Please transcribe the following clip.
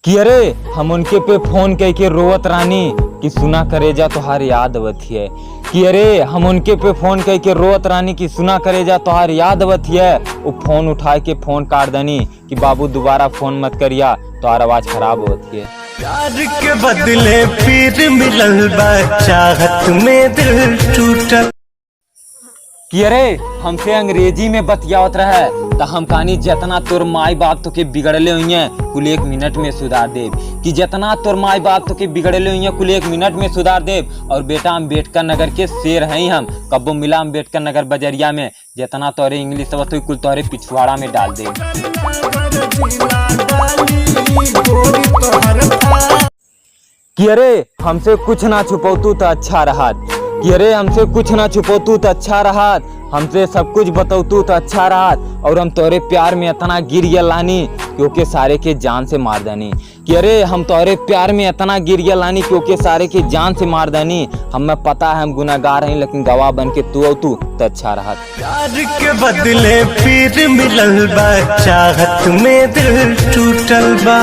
कि अरे हम उनके पे फोन कह के रोवत रानी कि सुना करेजा तोहार याद आवत है। कि अरे हम उनके पे फोन कह के रोवत रानी कि सुना करेजा तोहार याद आवत है। वो फोन उठा के फोन काट दनी कि बाबू दोबारा फोन मत करिया तोहार आवाज खराब होत है। प्यार के बदले फिर मिलल बा चाहत में दिल टूटल। कि अरे हमसे अंग्रेजी में बतियावत रहे तो हम कहानी जितना तोर माई बाप तो के बिगड़ले हुई हैं कुल 1 मिनट में सुधार देव। कि जितना तोर माई बाप तो के बिगड़ले हुई हैं कुल 1 मिनट में सुधार देव। और बेटा अम्बेडकर नगर के शेर हैं हम, कब्बो मिला अम्बेडकर नगर बजरिया में जितना तोरे इंग्लिश आवत हुई कुल तोरे पिछवाड़ा में डाल दे। कि अरे हमसे कुछ ना छुपौतू तो अच्छा रहत। कि अरे हमसे कुछ ना छुपौतू तो अच्छा रहत, हमसे सब कुछ बतौतू तो अच्छा रहत। और हम तोरे प्यार में इतना गिर गया लानी क्योंकि सारे के जान से मार दनी। कि अरे हम तोरे प्यार में इतना गिर गया लानी क्योंकि सारे के जान से मार दनी। हमें पता है हम गुनाहगार हैं लेकिन गवाह बन के तू तो अच्छा रहत। प्यार के बदले फिर मिलल बा चाहत में दिल टूटल बा।